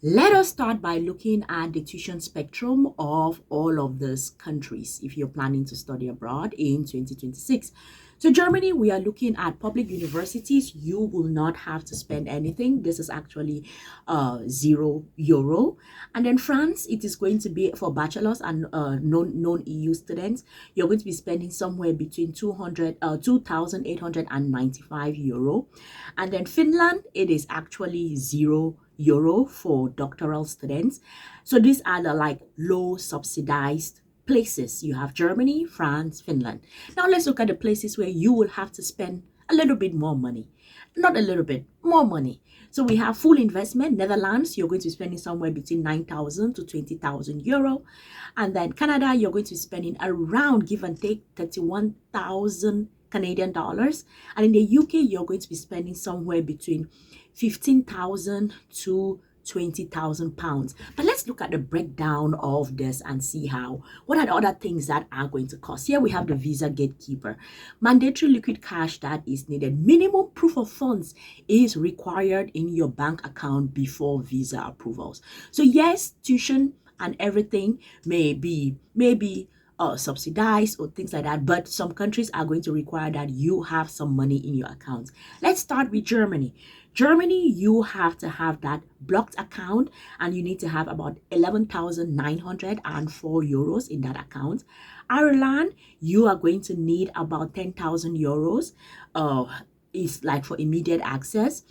Let us start by looking at the tuition spectrum of all of these countries if you're planning to study abroad in 2026. So Germany, we are looking at public universities. You will not have to spend anything. This is actually €0. And then France, it is going to be for bachelors and non-EU students. You're going to be spending somewhere between 2,895 euro. And then Finland, it is actually €0 for doctoral students. So these are the like low subsidized places. You have Germany, France, Finland. Now let's look at the places where you will have to spend a little bit more money. Not a little bit, more money. So we have full investment. Netherlands, you're going to be spending somewhere between 9,000 to 20,000 euro. And then Canada, you're going to be spending around, give and take, 31,000 Canadian dollars. And in the UK, you're going to be spending somewhere between 15,000 to 20,000 pounds. But let's look at the breakdown of this and see what are the other things that are going to cost. Here we have the visa gatekeeper. Mandatory liquid cash that is needed. Minimum proof of funds is required in your bank account before visa approvals. So yes, tuition and everything may be subsidized or things like that, but some countries are going to require that you have some money in your account. Let's start with Germany. Germany, you have to have that blocked account and you need to have about 11,904 euros in that account. Ireland, you are going to need about 10,000 euros. Is like for immediate access.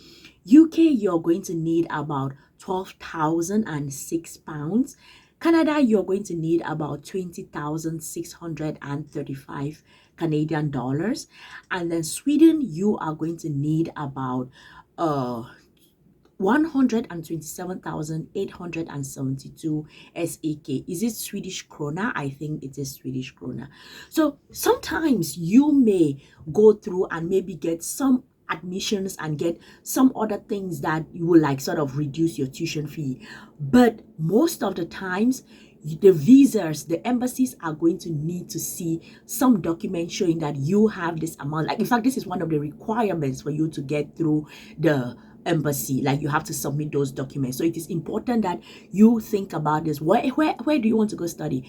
UK, you're going to need about 12,006 pounds. Canada, you're going to need about 20,635 Canadian dollars. And then Sweden, you are going to need about 127,872 SEK. Is it Swedish krona? I think it is Swedish krona. So sometimes you may go through and maybe get some admissions and get some other things that you will like sort of reduce your tuition fee. But most of the times, the visas, the embassies are going to need to see some document showing that you have this amount. Like, in fact, this is one of the requirements for you to get through the embassy. Like, you have to submit those documents. So it is important that you think about this. Where do you want to go study?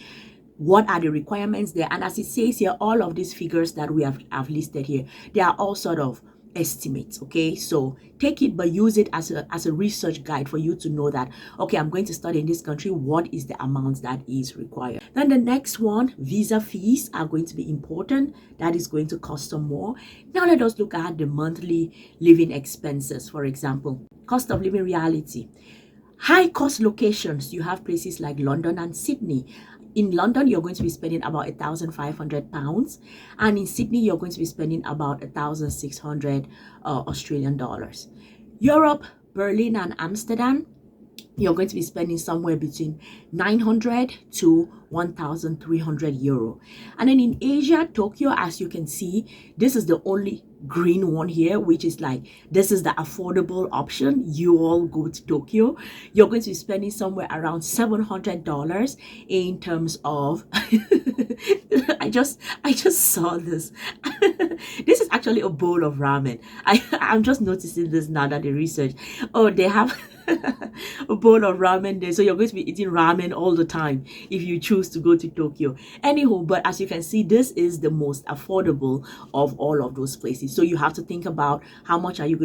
What are the requirements there? And as it says here, all of these figures that we have listed here, they are all sort of estimates. Okay, so take it but use it as a research guide for you to know that, okay, I'm going to study in this country, what is the amount that is required. Then the next one, visa fees are going to be important. That is going to cost some more. Now let us look at the monthly living expenses. For example, cost of living reality. High cost locations, you have places like London and Sydney. In London, you're going to be spending about £1,500, and in Sydney, you're going to be spending about 1,600 Australian dollars. Europe, Berlin and Amsterdam, you're going to be spending somewhere between 900 to 1,300 euro. And then in Asia, Tokyo, as you can see, this is the only green one here, which is like, this is the affordable option. You all go to Tokyo, you're going to be spending somewhere around $700 in terms of I just saw this. This is actually a bowl of ramen. I'm just noticing this now that the research, oh, they have a bowl of ramen there, so you're going to be eating ramen all the time if you choose to go to Tokyo. Anyhow, but as you can see, this is the most affordable of all of those places. So you have to think about how much do you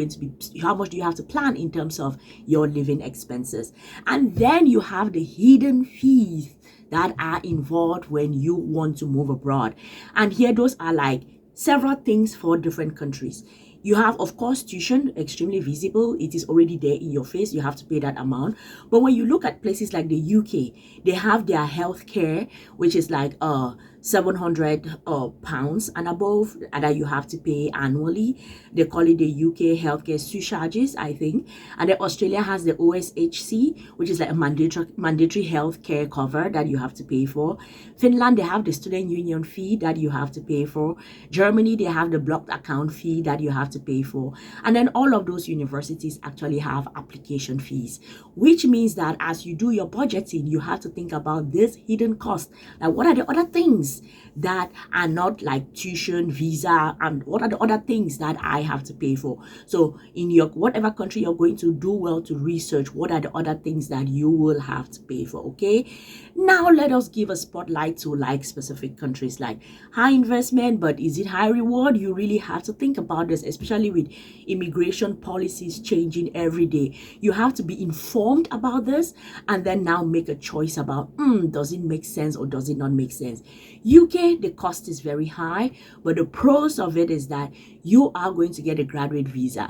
have to plan in terms of your living expenses. And then you have the hidden fees that are involved when you want to move abroad. And here, those are like several things for different countries. You have, of course, tuition, extremely visible. It is already there in your face. You have to pay that amount. But when you look at places like the UK, they have their healthcare, which is like 700 pounds and above that you have to pay annually. They call it the UK healthcare surcharges, I think. And then Australia has the OSHC, which is like a mandatory healthcare cover that you have to pay for. Finland, they have the student union fee that you have to pay for. Germany, they have the blocked account fee that you have to pay for. And then all of those universities actually have application fees, which means that as you do your budgeting, you have to think about this hidden cost. Like, what are the other things things that are not like tuition, visa, and what are the other things that I have to pay for. So in your whatever country you're going to, do well to research what are the other things that you will have to pay for. Okay, now let us give a spotlight to like specific countries, like high investment, but is it high reward? You really have to think about this, especially with immigration policies changing every day. You have to be informed about this and then now make a choice about does it make sense or does it not make sense. UK, the cost is very high, but the pros of it is that you are going to get a graduate visa.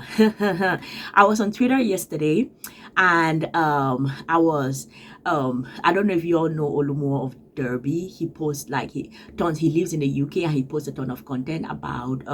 I was on Twitter yesterday, and I don't know if you all know Olumo of Derby. He posts like he lives in the UK, and he posts a ton of content about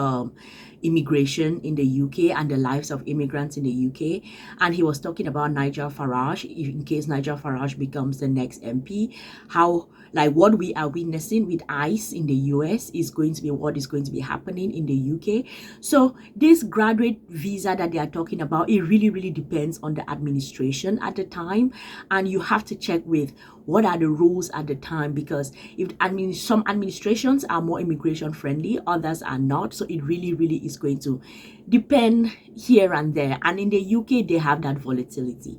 immigration in the UK and the lives of immigrants in the UK. And he was talking about Nigel Farage, in case Nigel Farage becomes the next MP, how like what we are witnessing with ICE in the US is going to be what is going to be happening in the UK. So this graduate visa that they are talking about, it really depends on the administration at the time, and you have to check with what are the rules at the time, because if some administrations are more immigration friendly, others are not. So it really is going to depend here and there, and in the UK they have that volatility.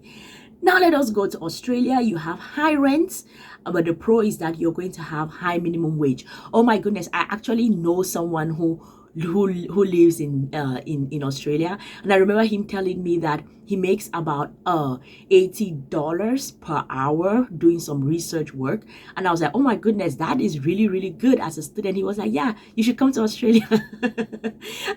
Now let us go to Australia. You have high rents, but the pro is that you're going to have high minimum wage. Oh my goodness, I actually know someone who lives in Australia, and I remember him telling me that he makes about $80 per hour doing some research work. And I was like, oh my goodness, that is really good as a student. He was like, yeah, you should come to Australia.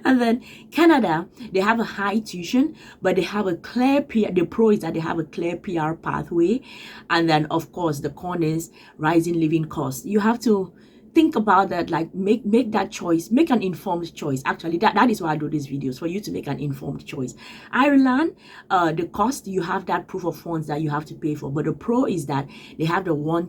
And then Canada, they have a high tuition, but they have a clear PR. The pro is that they have a clear PR pathway. And then of course the con is rising living costs. You have to think about that, like make that choice, make an informed choice. Actually, that is why I do these videos, for you to make an informed choice. Ireland, the cost, you have that proof of funds that you have to pay for, but the pro is that they have the 1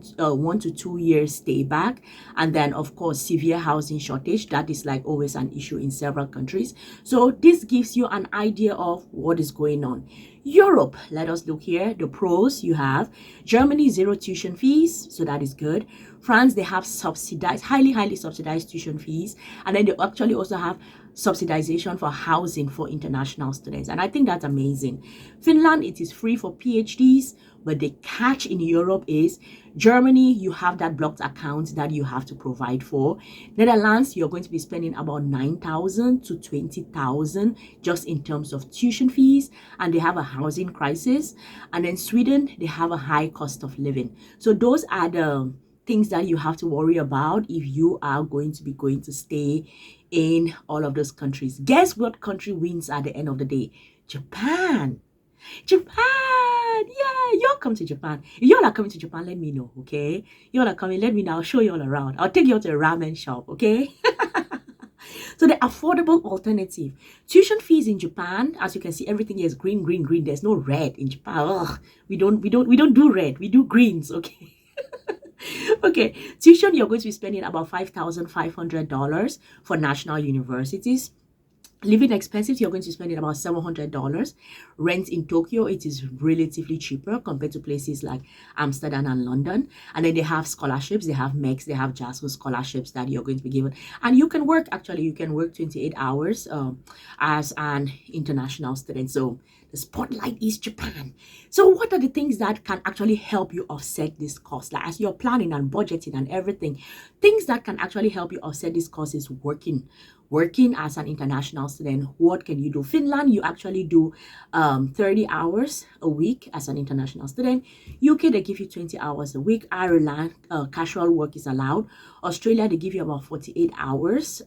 to 2 years stay back, and then of course severe housing shortage. That is like always an issue in several countries. So this gives you an idea of what is going on. Europe, let us look here. The pros, you have Germany, 0 tuition fees, so that is good. France, they have subsidized, highly subsidized tuition fees, and then they actually also have subsidization for housing for international students, and I think that's amazing. Finland, it is free for PhDs, but the catch in Europe is Germany, you have that blocked account that you have to provide for. Netherlands, you're going to be spending about 9,000 to 20,000 just in terms of tuition fees, and they have a housing crisis. And then Sweden, they have a high cost of living. So those are the things that you have to worry about if you are going to stay in all of those countries. Guess what country wins at the end of the day? Japan. Yeah, y'all come to Japan. If y'all are coming to Japan, let me know, okay? Y'all are coming, let me know. I'll show you all around. I'll take you all to a ramen shop, okay? So the affordable alternative. Tuition fees in Japan, as you can see, everything here is green. There's no red in Japan. Ugh, we don't do red. We do greens, okay? Okay, tuition, you're going to be spending about $5,500 for national universities. Living expenses, you're going to spend about $700. Rent in Tokyo, it is relatively cheaper compared to places like Amsterdam and London. And then they have scholarships, they have MEX, they have JASO scholarships that you're going to be given. And you can work 28 hours as an international student. So the spotlight is Japan. So what are the things that can actually help you offset this cost? Like as you're planning and budgeting and everything, things that can actually help you offset this cost is working as an international student. What can you do? Finland, you actually do 30 hours a week as an international student. UK, they give you 20 hours a week. Ireland, casual work is allowed. Australia, they give you about 48 hours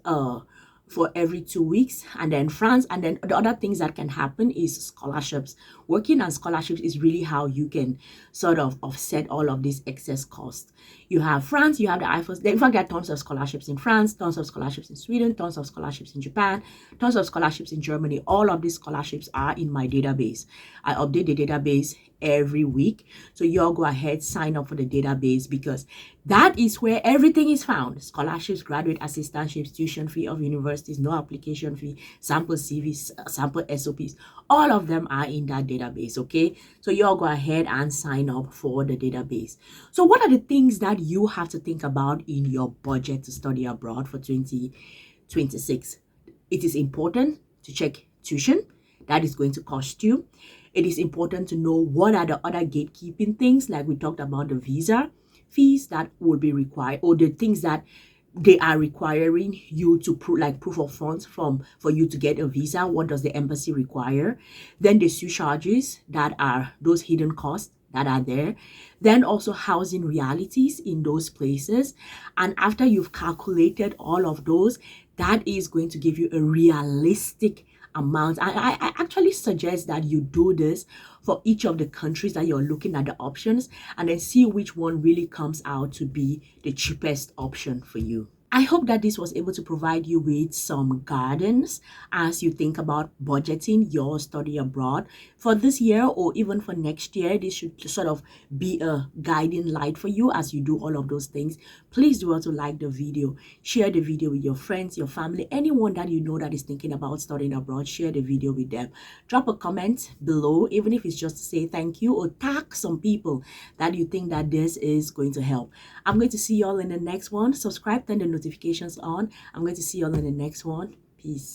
for every 2 weeks. And then France, and then the other things that can happen is scholarships. Working on scholarships is really how you can sort of offset all of this excess cost. You have France, you have the IFOS. In fact, there are tons of scholarships in France, tons of scholarships in Sweden, tons of scholarships in Japan, tons of scholarships in Germany. All of these scholarships are in my database. I update the database every week. So you all go ahead, sign up for the database, because that is where everything is found: scholarships, graduate assistantships, tuition fee of universities, no application fee, sample CVs, sample SOPs. All of them are in that database. Okay, so you all go ahead and sign up for the database. So what are the things that you have to think about in your budget to study abroad for 2026? It is important to check tuition. That is going to cost you. It is important to know what are the other gatekeeping things, like we talked about the visa fees that will be required, or the things that they are requiring you to prove, like proof of funds for you to get a visa. What does the embassy require? Then the surcharges, that are those hidden costs that are there. Then also housing realities in those places. And after you've calculated all of those, that is going to give you a realistic amount. I actually suggest that you do this for each of the countries that you're looking at the options, and then see which one really comes out to be the cheapest option for you. I hope that this was able to provide you with some guidance as you think about budgeting your study abroad for this year, or even for next year. This should sort of be a guiding light for you as you do all of those things. Please do also like the video, share the video with your friends, your family, anyone that you know that is thinking about studying abroad. Share the video with them. Drop a comment below, even if it's just to say thank you, or tag some people that you think that this is going to help. I'm going to see you all in the next one. Subscribe, turn the notifications on. I'm going to see you all in the next one. Peace.